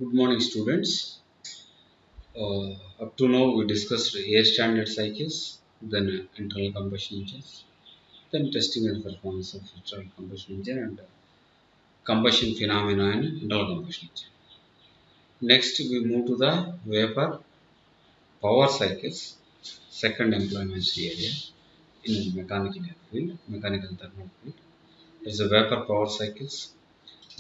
Good morning, students. Up to now, we discussed air standard cycles, then internal combustion engines, then testing and performance of internal combustion engine and combustion phenomena in internal combustion engine. Next, we move to the vapor power cycles, second employment area in mechanical field, mechanical thermal field. Is the vapor power cycles.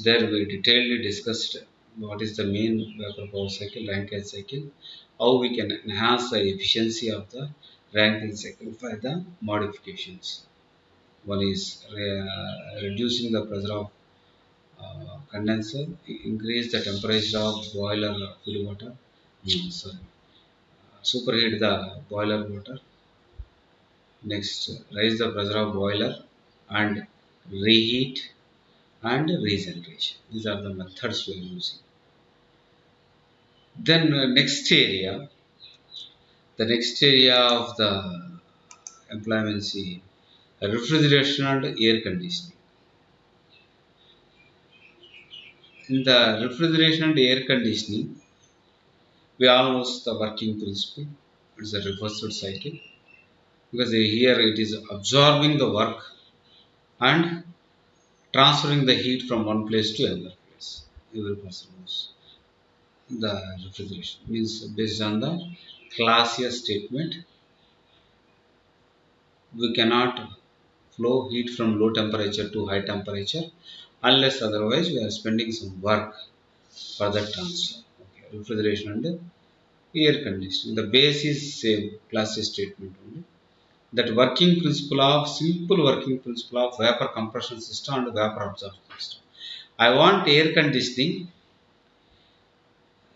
There we detailedly discussed what is the main vapor power cycle, Rankine cycle, how we can enhance the efficiency of the Rankine cycle by the modifications. One is reducing the pressure of condenser, increase the temperature of boiler feed water, superheat the boiler water. Next, raise the pressure of boiler and reheat and regeneration. These are the methods we are using. Then the next area of the employment see refrigeration and air conditioning. In the refrigeration and air conditioning, we all know the working principle. It's a reversed cycle because here it is absorbing the work and transferring the heat from one place to another place. Every person knows the refrigeration means based on the Clausius statement, we cannot flow heat from low temperature to high temperature unless otherwise we are spending some work for that transfer. Okay. Refrigeration and air conditioning. The base is same classic statement only. That working principle of simple working principle of vapor compression system and vapor absorption system. I want air conditioning,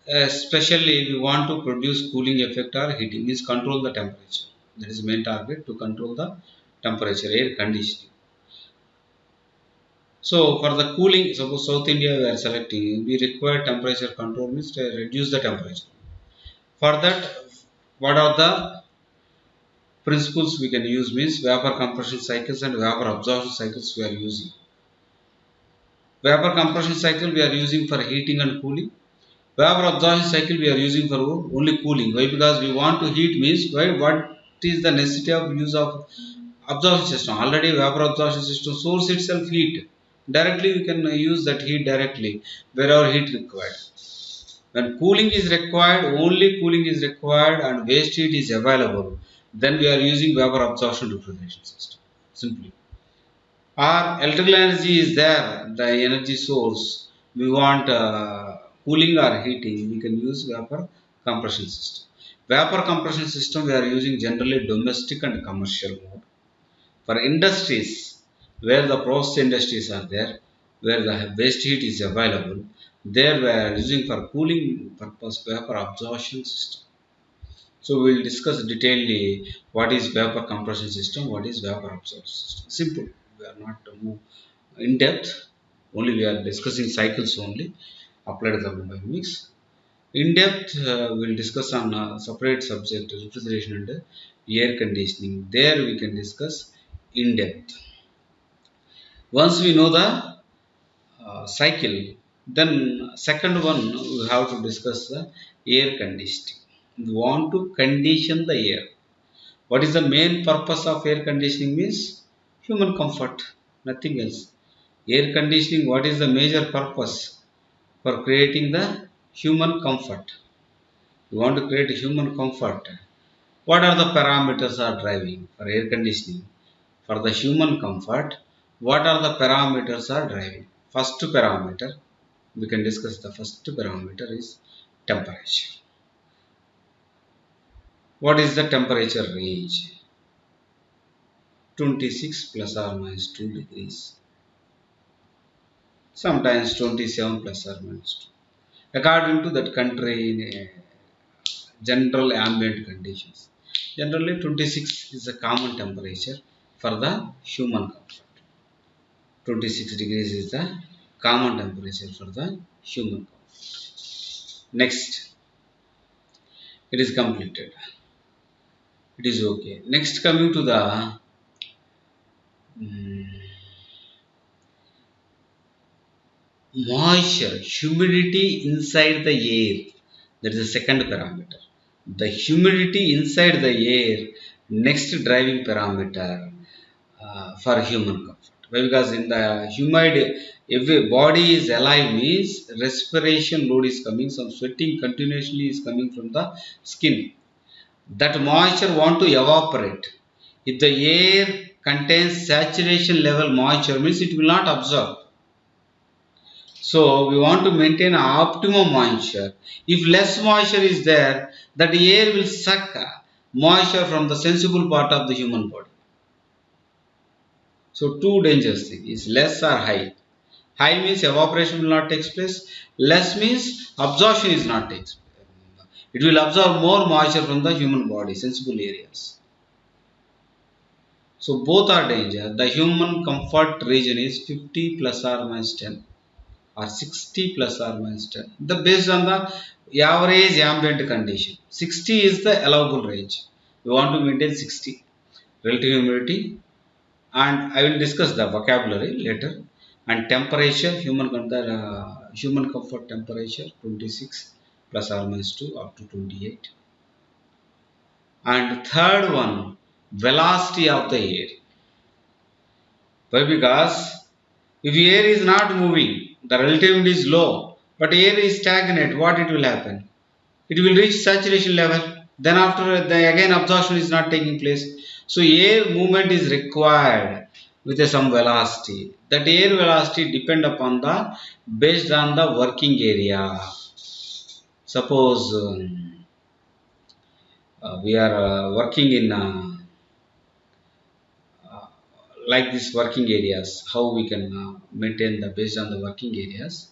especially if we want to produce cooling effect or heating, is control the temperature. That is main target to control the temperature, air conditioning. So for the cooling, suppose South India we are selecting, we require temperature control means to reduce the temperature. For that, what are the principles we can use means vapor compression cycles and vapor absorption cycles we are using. Vapor compression cycle we are using for heating and cooling. Vapor absorption cycle we are using for only cooling. Why? Because we want to heat means why? What is the necessity of use of absorption system? Already vapor absorption system source itself heat. Directly we can use that heat directly wherever heat required. When cooling is required, only cooling is required and waste heat is available, then we are using vapor absorption refrigeration system. Simply. Or electrical energy is there, the energy source. We want cooling or heating, we can use vapor compression system. Vapor compression system we are using generally domestic and commercial mode. For industries where the process industries are there, where the waste heat is available, there we are using for cooling purpose vapor absorption system. So we will discuss detailedly what is vapor compression system, what is vapor absorption system. Simple. We are not move in depth. Only we are discussing cycles only. Applied thermodynamics. In depth, we'll discuss on separate subject refrigeration and air conditioning. There we can discuss in depth. Once we know the cycle, then second one we have to discuss the air conditioning. We want to condition the air. What is the main purpose of air conditioning means human comfort, nothing else. Air conditioning, what is the major purpose? For creating the human comfort. We want to create human comfort. What are the parameters are driving for air conditioning? For the human comfort, what are the parameters are driving? First parameter, we can discuss the first parameter is temperature. What is the temperature range? 26 plus or minus 2 degrees. Sometimes 27 plus or minus 2. According to that country general ambient conditions. Generally 26 is a common temperature for the human comfort. 26 degrees is the common temperature for the human comfort. Next, it is completed. It is okay. Next, coming to the Moisture, humidity inside the air. That is the second parameter. The humidity inside the air, next driving parameter for human comfort. Why? Because in the humid, if a body is alive means respiration load is coming, some sweating continuously is coming from the skin. That moisture want to evaporate. If the air contains saturation level moisture means it will not absorb. So we want to maintain optimum moisture. If less moisture is there, that air will suck moisture from the sensible part of the human body. So two dangerous things is less or high. High means evaporation will not take place. Less means absorption is not takes place. It will absorb more moisture from the human body, sensible areas. So both are danger. The human comfort region is 50 plus or minus 10. Or 60 plus or minus 10. The based on the average ambient condition. 60 is the allowable range. We want to maintain 60 relative humidity, and I will discuss the vocabulary later. And temperature, human comfort temperature 26 plus or minus 2 up to 28. And third one, velocity of the air. Why? Because if air is not moving, the relativity is low, but air is stagnant, what it will happen? It will reach saturation level. Then after the again absorption is not taking place. So air movement is required with some velocity. That air velocity depend upon the based on the working area. Suppose we are working in like this working areas. How we can maintain the based on the working areas.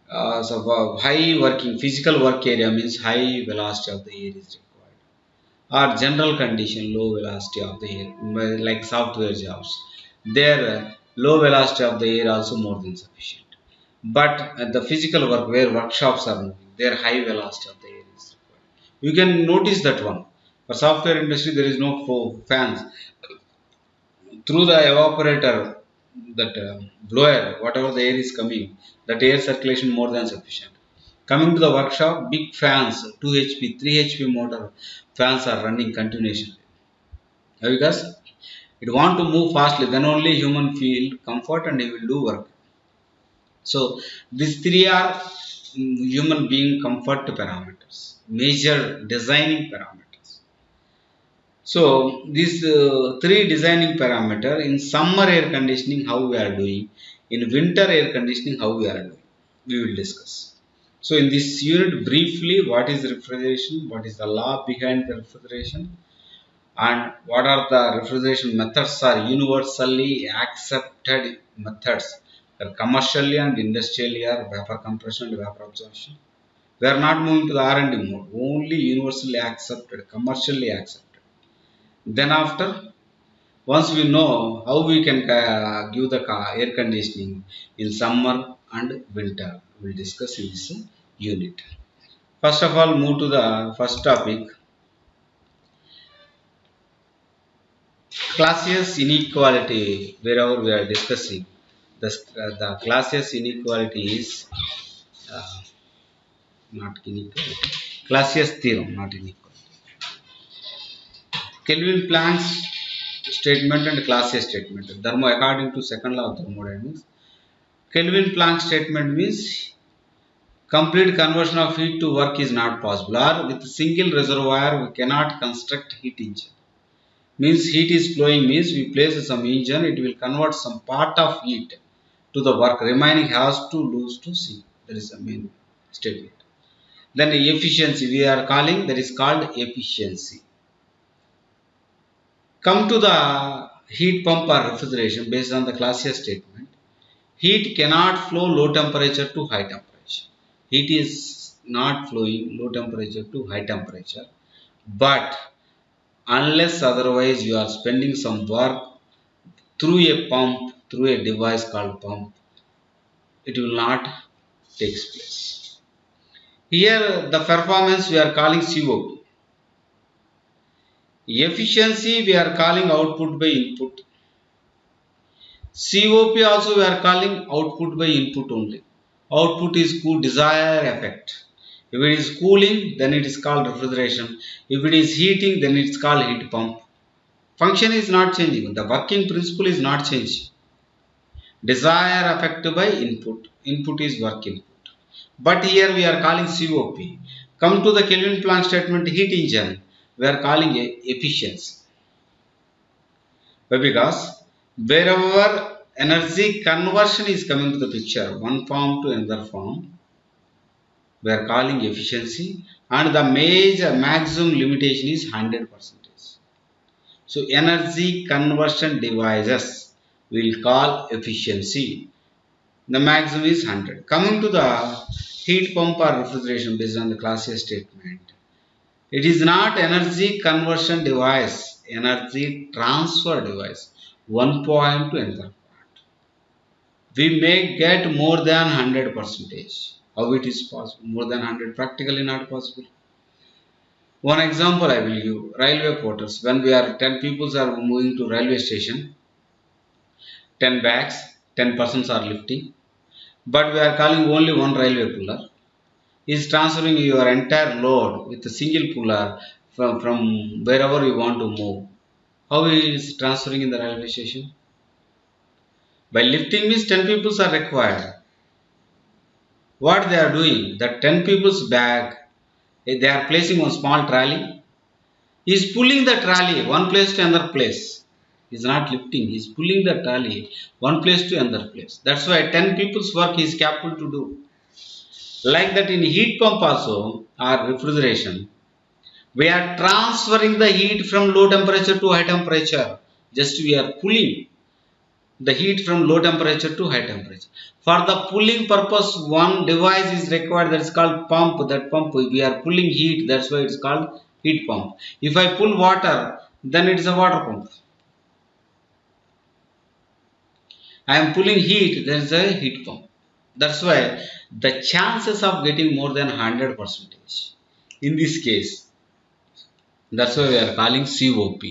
So high working physical work area means high velocity of the air is required, or general condition low velocity of the air, like software jobs. Their low velocity of the air also more than sufficient. But at the physical work where workshops are moving, their high velocity of the air is required. You can notice that one. For software industry, there is no fans. Through the evaporator, that blower, whatever the air is coming, that air circulation more than sufficient. Coming to the workshop, big fans, 2 HP, 3 HP motor fans are running continuously. Because it want to move fastly, then only human feel comfort and he will do work. So these three are human being comfort parameters, major designing parameters. So these three designing parameter in summer air conditioning how we are doing, in winter air conditioning how we are doing, we will discuss. So in this unit briefly, what is refrigeration, what is the law behind the refrigeration, and what are the refrigeration methods are universally accepted methods. Commercially and industrially are vapor compression and vapor absorption. We are not moving to the R&D mode, only universally accepted, commercially accepted. Then after, once we know how we can give the air conditioning in summer and winter, we will discuss in this unit. First of all, move to the first topic. Classius inequality. Wherever we are discussing, the Classius inequality is not inequality. Classius theorem, not inequality. Kelvin Planck's statement and Classius statement. According to second law of thermodynamics, Kelvin Planck statement means complete conversion of heat to work is not possible, or with single reservoir we cannot construct heat engine. Means heat is flowing means we place some engine, it will convert some part of heat to the work, remaining has to lose to C. That is the main statement. Then the efficiency we are calling, that is called efficiency. Come to the heat pump or refrigeration based on the Classius statement. Heat cannot flow low temperature to high temperature. Heat is not flowing low temperature to high temperature, but unless otherwise you are spending some work through a pump, through a device called pump, it will not take place. Here the performance we are calling COP. Efficiency we are calling output by input. COP also we are calling output by input only. Output is cool desired effect. If it is cooling, then it is called refrigeration. If it is heating, then it is called heat pump. Function is not changing. The working principle is not changing. Desire effect by input. Input is work input. But here we are calling COP. Come to the Kelvin Planck statement heat engine. We are calling a efficiency. Why? Because wherever energy conversion is coming to the picture, one form to another form, we are calling efficiency, and the major maximum limitation is 100%. So energy conversion devices we will call efficiency. The maximum is 100. Coming to the heat pump or refrigeration based on the Clausius statement, it is not energy conversion device, energy transfer device, one point to another point. We may get more than 100%. How it is possible? More than 100, practically not possible. One example I will give, railway porters. When we are 10 people are moving to railway station, 10 bags, 10 persons are lifting, but we are calling only one railway puller. He is transferring your entire load with a single puller from wherever you want to move. How he is transferring in the railway station? By lifting means 10 people are required. What they are doing, the 10 people's bag, they are placing on small trolley. He is pulling the trolley one place to another place. He is not lifting, he is pulling the trolley one place to another place. That's why 10 people's work he is capable to do. Like that in heat pump also or refrigeration, we are transferring the heat from low temperature to high temperature. Just we are pulling the heat from low temperature to high temperature. For the pulling purpose, one device is required, that is called pump. That pump we are pulling heat, that's why it is called heat pump. If I pull water, then it is a water pump. I am pulling heat, there is a heat pump. That's why the chances of getting more than 100% in this case. That's why we are calling COP,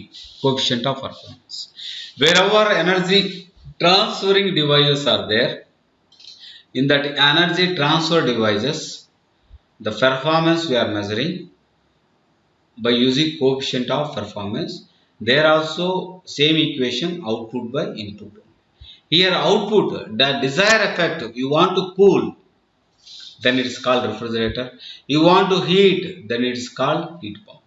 coefficient of performance. Wherever energy transferring devices are there, in that energy transfer devices, the performance we are measuring by using coefficient of performance. There also same equation, output by input. Here output, the desired effect, you want to cool, then it is called refrigerator. You want to heat, then it is called heat pump.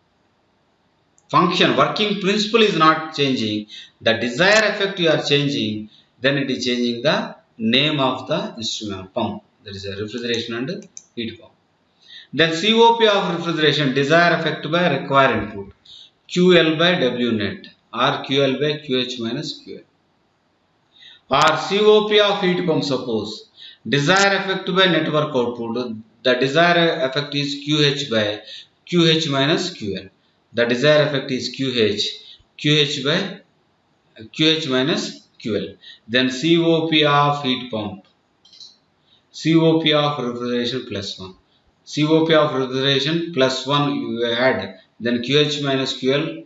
Function, working principle is not changing. The desired effect you are changing, then it is changing the name of the instrument, pump. That is a refrigeration and heat pump. Then COP of refrigeration, desired effect by required input, QL by W net or QL by QH minus QL. Or COP of heat pump, suppose desired effect by network output, the desired effect is QH by QH minus QL. The desired effect is QH by QH minus QL. Then COP of heat pump, COP of refrigeration plus 1. COP of refrigeration plus 1 you add, then QH minus QL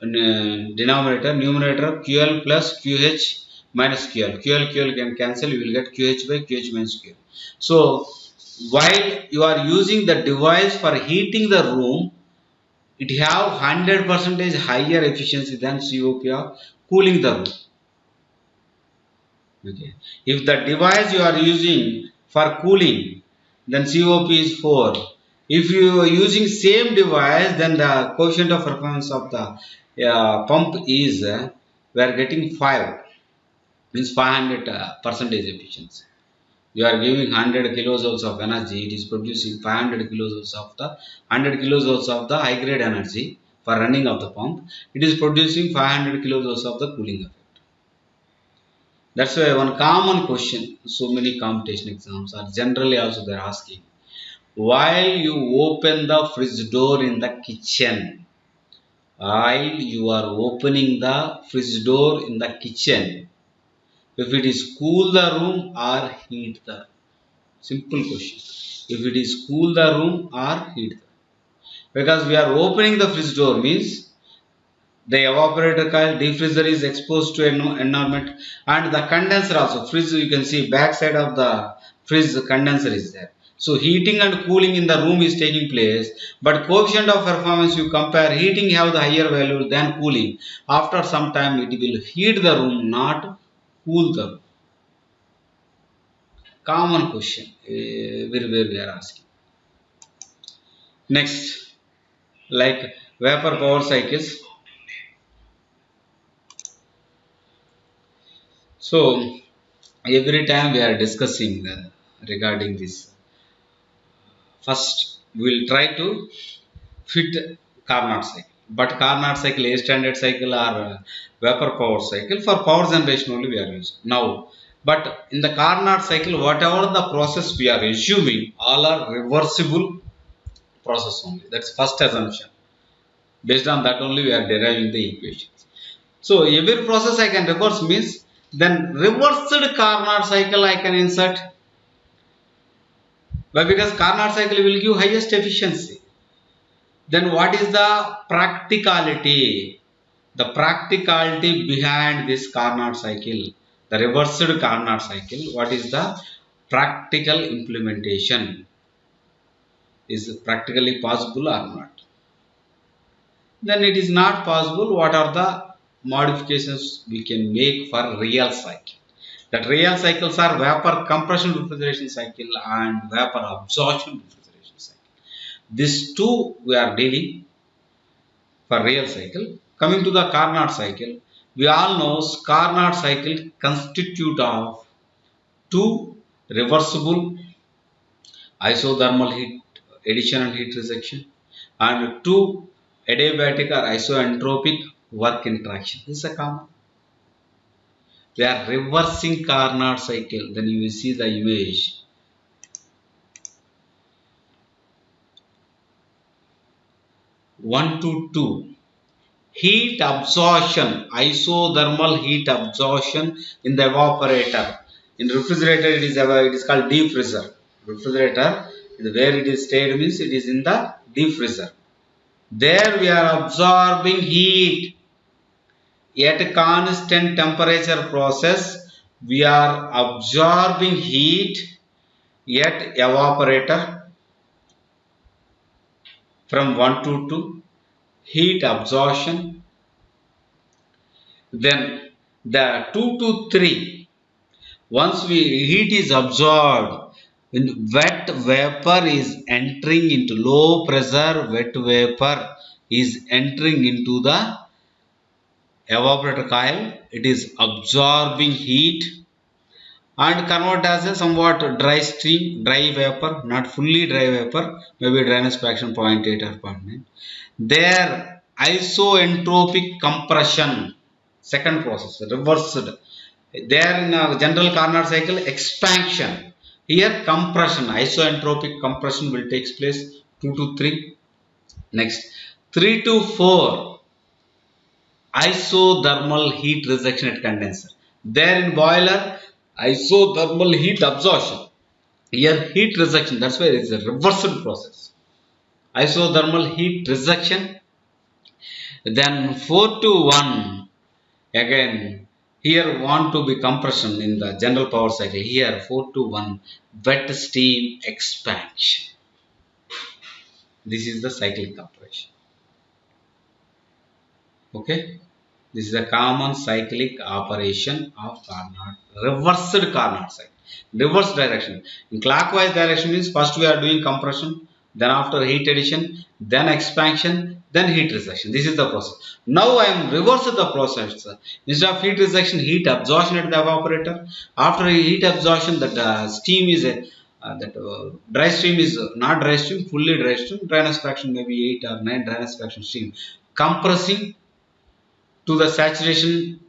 denominator, numerator QL plus QH minus QL. QL can cancel, you will get QH by QH minus QL. So while you are using the device for heating the room, it have 100% higher efficiency than COP of cooling the room. Okay. If the device you are using for cooling, then COP is 4. If you are using same device, then the coefficient of performance of the pump is we are getting 5, means 500% efficiency. You are giving 100 kilojoules of energy, it is producing 500 kilojoules of the 100 kilojoules of the high grade energy for running of the pump. It is producing 500 kilojoules of the cooling effect. That's why one common question, so many competition exams are generally also they are asking, while you open the fridge door in the kitchen, while you are opening the fridge door in the kitchen, if it is cool the room or heat the room? Simple question. If it is cool the room or heat the room? Because we are opening the fridge door means The evaporator coil, defreezer is exposed to environment, and the condenser also. Fridge, you can see back side of the fridge condenser is there. So heating and cooling in the room is taking place, but coefficient of performance you compare, heating have the higher value than cooling. After some time it will heat the room, not cool the room. Common question where we are asking. Next, like vapor power cycles. So every time we are discussing regarding this, first we will try to fit Carnot cycle. But Carnot cycle, A standard cycle or vapor power cycle, for power generation only we are using. Now, but in the Carnot cycle, whatever the process we are assuming, all are reversible process only. That's first assumption. Based on that only we are deriving the equations. So every process I can reverse means then reversed Carnot cycle I can insert. Why? Because Carnot cycle will give highest efficiency. Then what is the practicality? The practicality behind this Carnot cycle, the reversed Carnot cycle, what is the practical implementation? Is it practically possible or not? Then it is not possible. What are the modifications we can make for real cycle? That real cycles are vapor compression refrigeration cycle and vapor absorption refrigeration cycle. These two we are dealing for real cycle. Coming to the Carnot cycle, we all know Carnot cycle constitute of two reversible isothermal heat addition and heat rejection and two adiabatic or isoentropic work interaction. This is a common. We are reversing Carnot cycle. Then you will see the image. One to two. Heat absorption, isothermal heat absorption in the evaporator. In refrigerator it is called defreezer. Refrigerator, where it is stayed means it is in the defreezer. There we are absorbing heat at constant temperature process. We are absorbing heat at evaporator from 1 to 2. Heat absorption. Then the 2 to 3, once heat is absorbed, when wet vapor is entering into low pressure, wet vapor is entering into the evaporator coil, it is absorbing heat and convert as a somewhat dry stream, dry vapor, not fully dry vapor, maybe dryness fraction 0.8 or 0.9. There isoentropic compression, second process, reversed. There in a general Carnot cycle, expansion. Here compression, isoentropic compression will take place 2 to 3. Next 3 to 4, isothermal heat rejection at condenser. There in boiler, isothermal heat absorption. Here heat rejection, that's why it is a reversed process. Isothermal heat rejection. Then 4 to 1, again here want to be compression in the general power cycle. Here 4 to 1, wet steam expansion. This is the cyclic operation. Okay, this is a common cyclic operation of Carnot, reversed Carnot cycle. Reverse direction. In clockwise direction means first we are doing compression, then after heat addition, then expansion, then heat rejection. This is the process. Now I am reversing the process. Instead of heat rejection, heat absorption at the evaporator. After heat absorption, that steam is dry stream is not dry stream, fully dry stream. Dryness fraction maybe 8 or 9 dryness fraction stream. Compressing to the saturation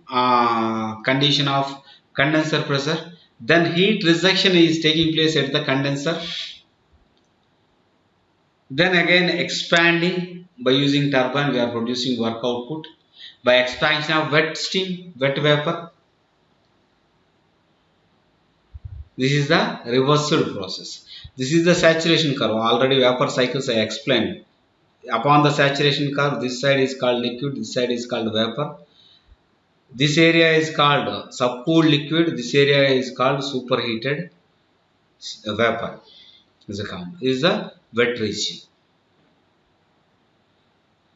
condition of condenser pressure. Then heat rejection is taking place at the condenser. Then again expanding by using turbine, we are producing work output. By expansion of wet steam, wet vapor. This is the reversed process. This is the saturation curve. Already vapor cycles I explained. Upon the saturation curve, this side is called liquid, this side is called vapor. This area is called subcooled liquid, this area is called superheated vapor. Is the wet region.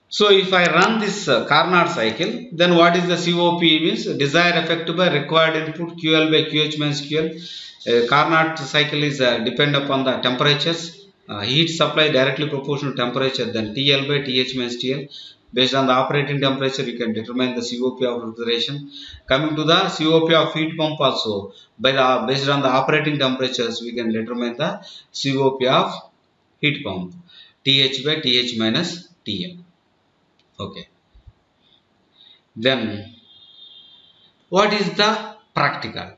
So if I run this Carnot cycle, then what is the COP means? Desired effect by required input QL by QH minus QL. Carnot cycle is depend upon the temperatures. Heat supply directly proportional to temperature, then TL by TH minus TL. Based on the operating temperature, you can determine the COP of refrigeration. Coming to the COP of heat pump also, based on the operating temperatures, we can determine the COP of heat pump. TH by TH minus TL. Okay. Then, what is the practicality?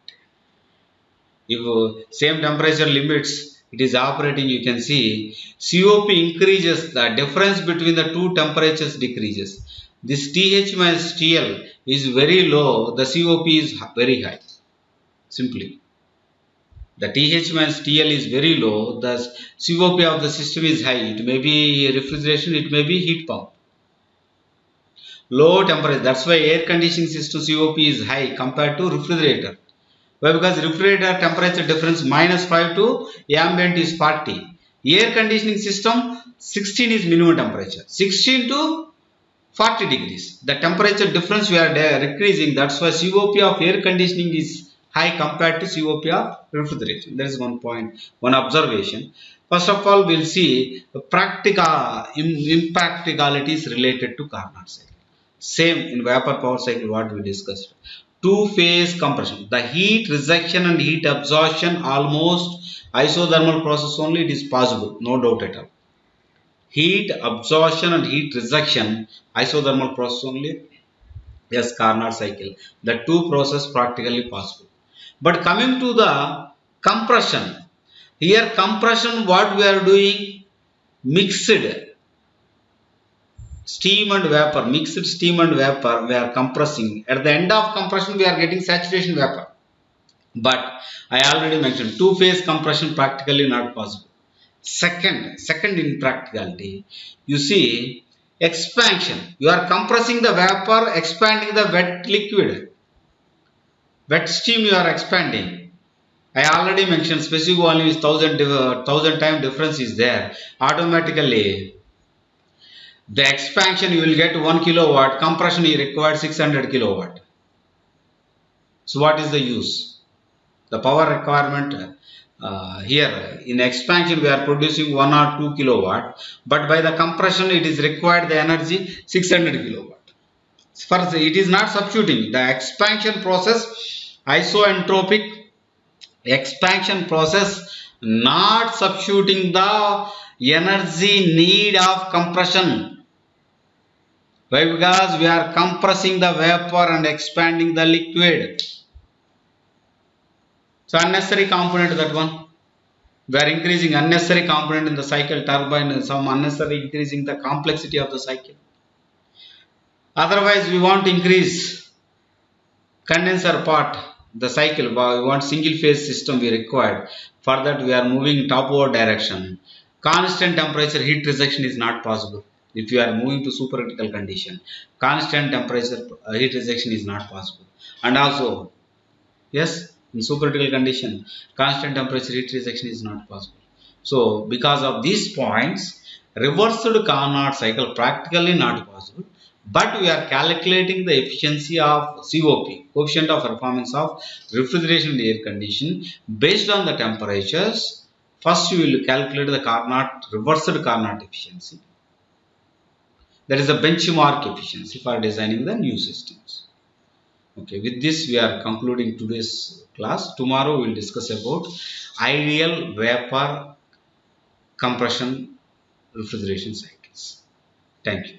If same temperature limits, it is operating, you can see COP increases, the difference between the two temperatures decreases. This TH minus TL is very low, the COP is very high. Simply. The TH minus TL is very low, the COP of the system is high. It may be refrigeration, it may be heat pump. Low temperature, that's why air conditioning system COP is high compared to refrigerator. Why? Because refrigerator temperature difference -5 to ambient is 40. Air conditioning system 16 is minimum temperature. 16 to 40 degrees. The temperature difference we are decreasing. That's why COP of air conditioning is high compared to COP of refrigeration. That is one point, one observation. First of all, we'll see impracticalities related to Carnot cycle. Same in vapor power cycle what we discussed. Two-phase compression. The heat rejection and heat absorption almost isothermal process only it is possible. No doubt at all. Heat absorption and heat rejection isothermal process only. Yes, Carnot cycle. The two process practically possible. But coming to the compression. Here compression what we are doing? Mixed steam and vapor, mixed steam and vapor we are compressing. At the end of compression we are getting saturation vapor. But I already mentioned two-phase compression practically not possible. Second in practicality, you see expansion. You are compressing the vapor, expanding the wet liquid. Wet steam you are expanding. I already mentioned specific volume is 1000 time difference is there. Automatically the expansion you will get 1 kilowatt, compression you require 600 kilowatt. So what is the use? The power requirement here in expansion we are producing 1 or 2 kilowatt, but by the compression it is required the energy 600 kilowatt. First, it is not substituting. The expansion process, isoentropic expansion process, not substituting the energy need of compression. Why? Because we are compressing the vapor and expanding the liquid. So unnecessary component that one. We are increasing unnecessary component in the cycle turbine, some unnecessary increasing the complexity of the cycle. Otherwise we want to increase condenser part, the cycle, we want single phase system we required. For that we are moving topward direction. Constant temperature heat rejection is not possible. If you are moving to supercritical condition, constant temperature heat rejection is not possible. And also, yes, in supercritical condition, constant temperature heat rejection is not possible. So, because of these points, reversed Carnot cycle practically not possible. But we are calculating the efficiency of COP, coefficient of performance of refrigeration and air conditioning based on the temperatures. First, we will calculate the reversed Carnot efficiency. That is the benchmark efficiency for designing the new systems. Okay, with this we are concluding today's class. Tomorrow we will discuss about ideal vapor compression refrigeration cycles. Thank you.